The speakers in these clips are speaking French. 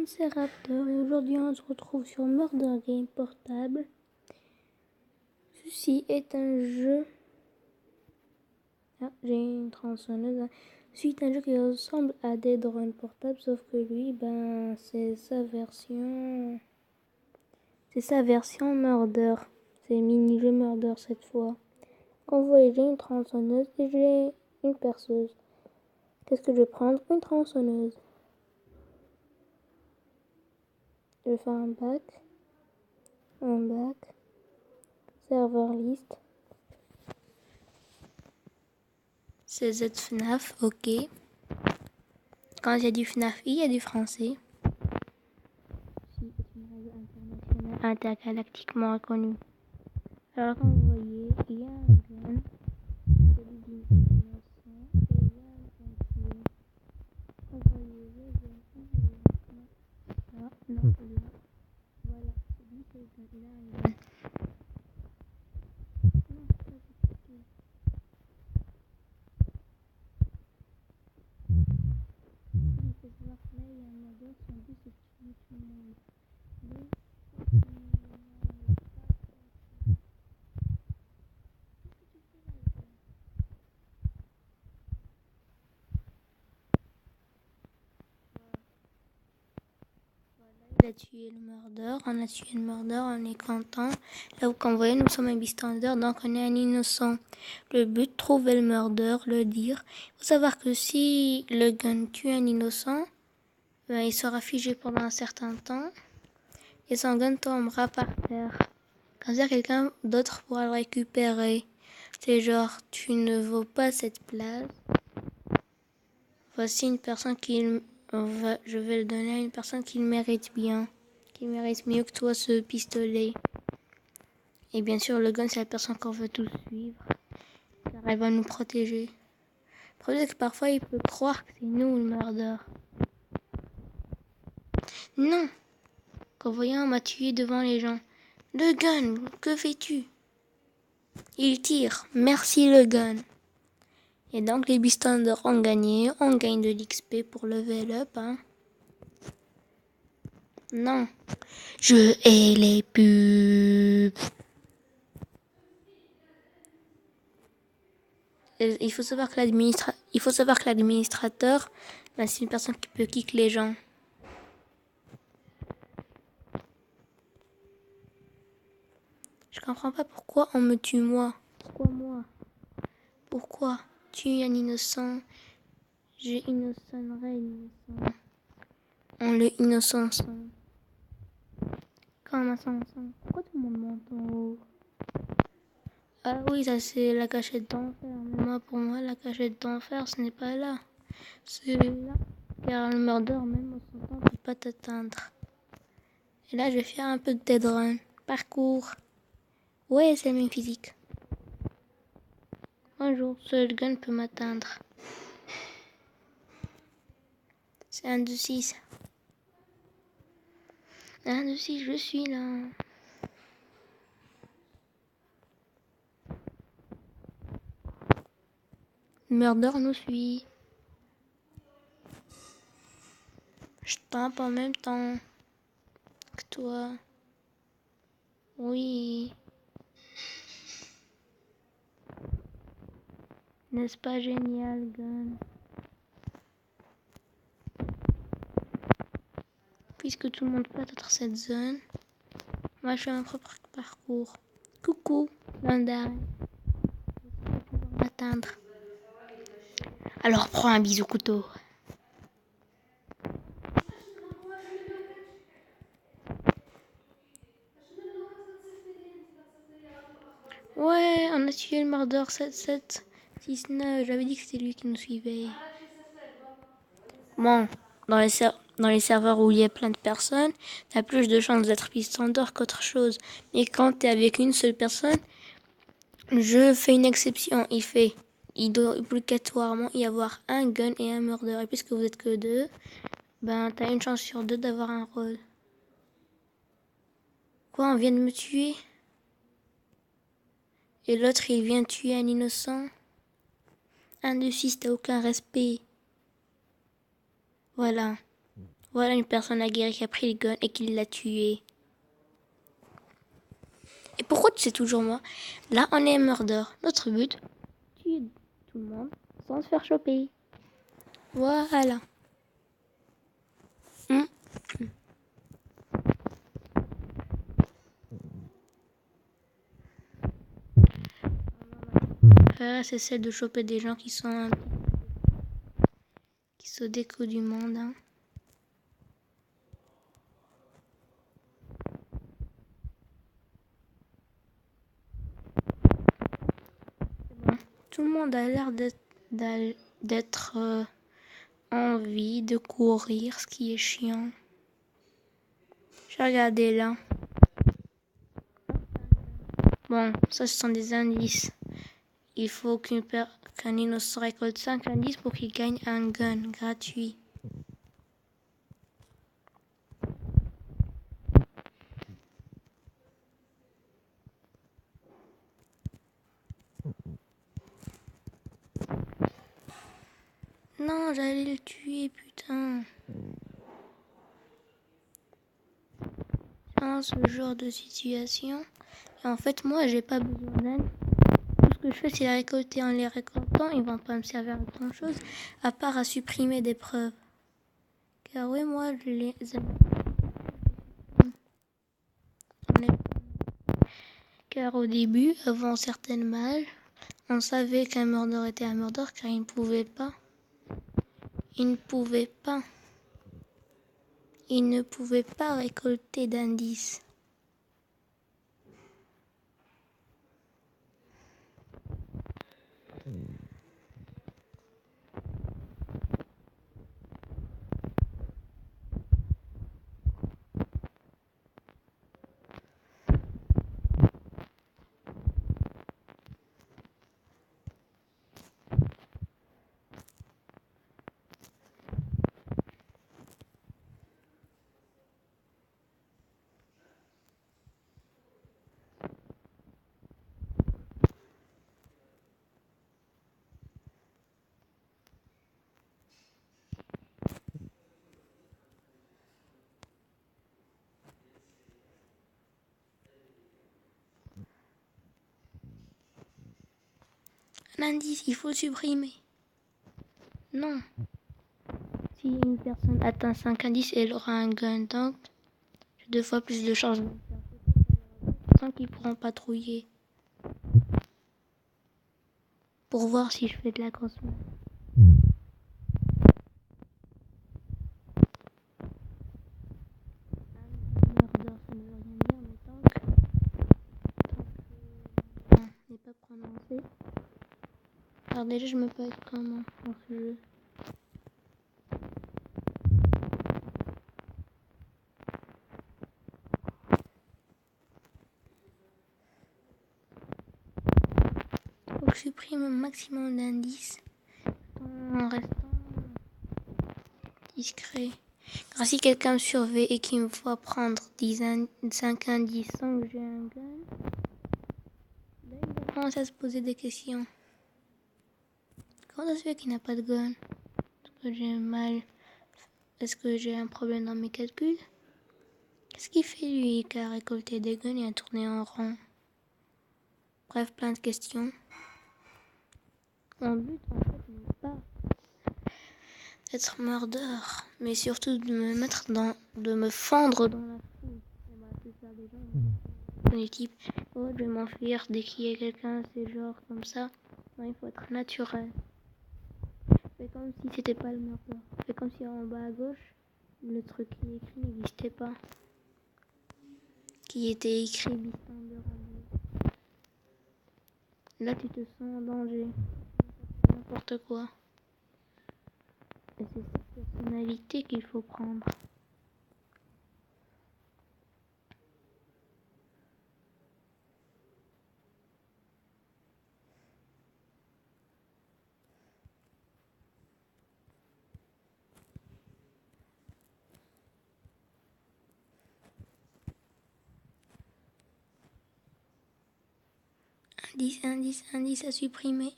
monde, c'est Raptor et aujourd'hui on se retrouve sur Murder Game Portable. Ceci est un jeu... Ah, j'ai une tronçonneuse. Ceci est un jeu qui ressemble à Dead Run Portable, sauf que lui, c'est sa version... C'est sa version Murder. C'est mini-jeu Murder cette fois. Comme vous voyez, j'ai une tronçonneuse et j'ai une perceuse. Qu'est-ce que je vais prendre? Une tronçonneuse. Je vais faire un back, serveur list, CZ FNAF, ok. Quand il y a du FNAF, il y a du français. Ceci est une règle internationale intergalactiquement reconnue. Alors comme vous voyez, il y a un gun, celui d'une innocent, et il y a un pompier. Vous voyez le gun, là, non, là, voilà, celui c'est le gun, il a un gun. Non, c'est pas du tout. Il faut savoir que là, il y a un murder, son but c'est de tuer tout le monde. Mais, il a tué le murder, on a tué le murder, on est content. Là, comme vous voyez, nous sommes un bystander, donc on est un innocent. Le but, trouver le murder, le dire. Il faut savoir que si le gun tue un innocent, il sera figé pendant un certain temps et son gun tombera par terre. Comme ça, quelqu'un d'autre pourra le récupérer. C'est genre, tu ne vaux pas cette place. Voici une personne je vais le donner à une personne qui le mérite bien, qui mérite mieux que toi ce pistolet. Et bien sûr, le gun, c'est la personne qu'on veut tous suivre, car elle va nous protéger. Le problème, c'est que parfois, il peut croire que c'est nous le murder. Non! Qu'en voyant, on m'a tué devant les gens. Le gun, que fais-tu? Il tire. Merci le gun. Et donc, les bystanders ont gagné. On gagne de l'XP pour level up, hein. Non. Je hais les pubs. Il faut savoir que l'administrateur, c'est une personne qui peut kick les gens. Je comprends pas pourquoi on me tue moi. Pourquoi moi? Pourquoi? Tu es un innocent. Je innocenterai l'innocent. On le innocent. Quand on a son sang. Pourquoi tout le monde monte en haut? Ah oui, ça c'est la cachette d'enfer. Mais moi, pour moi, la cachette d'enfer, ce n'est pas là. C'est là. Car le murder, même au son temps, ne peut pas t'atteindre. Et là, je vais faire un peu de dead run. Parcours. Ouais, c'est la même physique. Un jour, seul gun peut m'atteindre. C'est 1, 2, 6. 1, 2, 6, je suis là. Le murder nous suit. Je tape en même temps que toi. Oui. N'est-ce pas génial, gun? Puisque tout le monde peut atteindre cette zone, moi je fais mon propre parcours. Coucou, Landar. Tu vas pouvoir m'atteindre. Alors prends un bisou couteau. Ouais, on a tué le murder 7769. J'avais dit que c'était lui qui nous suivait. Bon, dans les serveurs où il y a plein de personnes, t'as plus de chances d'être bystander qu'autre chose. Mais quand t'es avec une seule personne, je fais une exception. Il doit obligatoirement y avoir un gun et un murder. Et puisque vous êtes que deux, t'as une chance sur deux d'avoir un rôle. Quoi, on vient de me tuer? Et l'autre, il vient tuer un innocent? 1, 2, 6, t'as aucun respect. Voilà. Voilà une personne aguerrie qui a pris le gun et qui l'a tué. Et pourquoi tu sais toujours moi? Là, on est murder. Notre but, tuer tout le monde sans se faire choper. Voilà. C'est celle de choper des gens qui se découvrent du monde. Hein. Bon. Tout le monde a l'air d'être en vie, de courir, ce qui est chiant. J'ai regardé là. Bon, ça ce sont des indices. Il faut qu'un innocent récolte 5 indices pour qu'il gagne un gun gratuit. Non, j'allais le tuer, putain. Dans ce genre de situation. Et en fait, moi, j'ai pas besoin d'aide. Tout ce que je fais, c'est les récolter. En les récoltant, ils vont pas me servir à grand chose, à part à supprimer des preuves. Car oui, moi, je les aime. Car au début, avant certaines mages, on savait qu'un murder était un murder car il ne pouvait pas. Il ne pouvait pas récolter d'indices. Un indice, il faut le supprimer. Non. Si une personne atteint 5 indices, elle aura un gun. Donc, j'ai 2 fois plus de chances de me faire choper sans qu'ils pourront patrouiller. Pour voir si je fais de la grosse merde. Murder, ça ne veut rien dire, mais tant que non, n'est pas prononcé. Alors déjà, je me peux être comment dans ce jeu. Faut que je supprime un maximum d'indices en restant discret. Car si quelqu'un me surveille et qu'il me voit prendre 5 indices sans que j'ai un gun, là il va commencer à se poser des questions. Comment ça se fait qu'il n'a pas de gun? Est-ce que j'ai mal? Est-ce que j'ai un problème dans mes calculs? Qu'est-ce qu'il fait lui qui a récolté des guns et a tourné en rond? Bref, plein de questions. Mon but en fait n'est pas d'être murder, mais surtout de me fendre dans la foule. Et la plupart des gens, les types, oh je vais m'enfuir dès qu'il y a quelqu'un, c'est genre comme ça. Non, il faut être naturel. C'est comme si c'était pas le murder. C'est comme si en bas à gauche, le truc qui est écrit n'existait pas. Qui était écrit Bistander. Là, tu te sens en danger. N'importe quoi. Et c'est cette personnalité qu'il faut prendre. Indice à supprimer.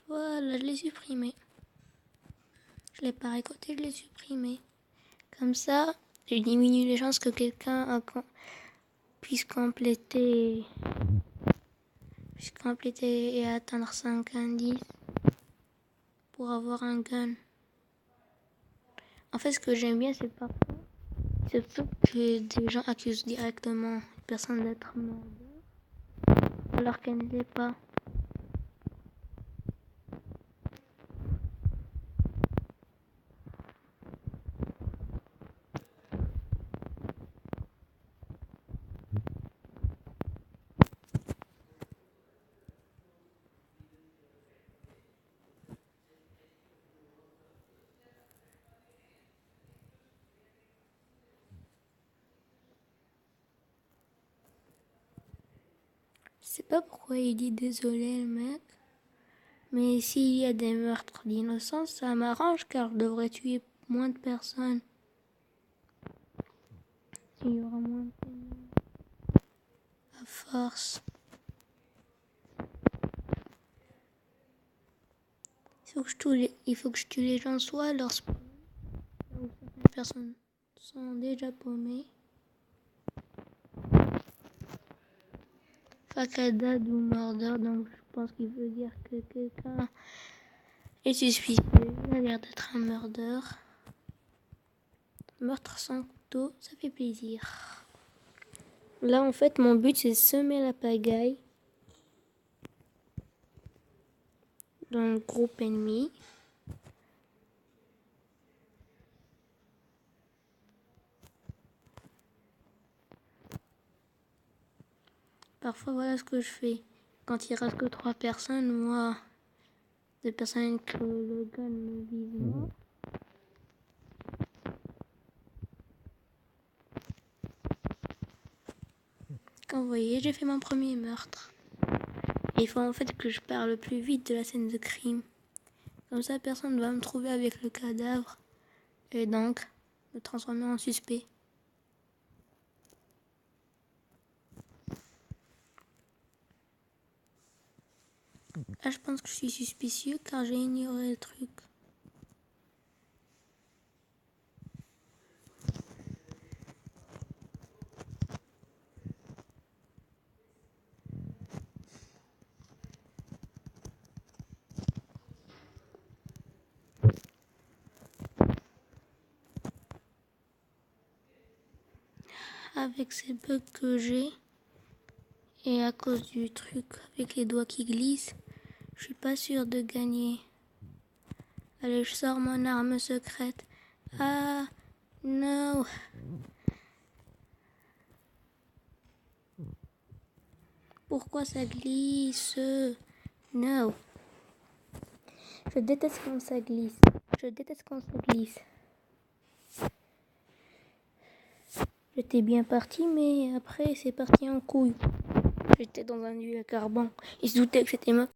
Voilà, je l'ai supprimé. Je l'ai pas récolté, je l'ai supprimé. Comme ça, je diminue les chances que quelqu'un puisse compléter et atteindre 5 indices pour avoir un gun. En fait, ce que j'aime bien, c'est surtout que des gens accusent directement une personne d'être morte alors qu'elle ne l'est pas. Je sais pas pourquoi il dit désolé, le mec. Mais s'il y a des meurtres d'innocents, ça m'arrange car je devrais tuer moins de personnes. Il y aura moins de témoins. À force. Il faut que je tue les gens soit lorsque certaines personnes sont déjà paumées. Facadad ou murder, donc je pense qu'il veut dire que quelqu'un est suspicieux. Il a l'air d'être un murder. Meurtre sans couteau, ça fait plaisir. Là, en fait, mon but, c'est de semer la pagaille dans le groupe ennemi. Parfois, voilà ce que je fais. Quand il reste que 3 personnes, moi, des personnes que le gun me vise moi. Quand vous voyez, j'ai fait mon premier meurtre. Et il faut en fait que je pars le plus vite de la scène de crime. Comme ça, personne ne va me trouver avec le cadavre. Et donc, me transformer en suspect. Là, je pense que je suis suspicieux car j'ai ignoré le truc. Avec ces bugs que j'ai, et à cause du truc avec les doigts qui glissent, je suis pas sûre de gagner. Allez, je sors mon arme secrète. Ah, non. Pourquoi ça glisse? Non. Je déteste quand ça glisse. J'étais bien parti, mais après, c'est parti en couille. J'étais dans un duel à carbone. Ils se doutaient que c'était moi.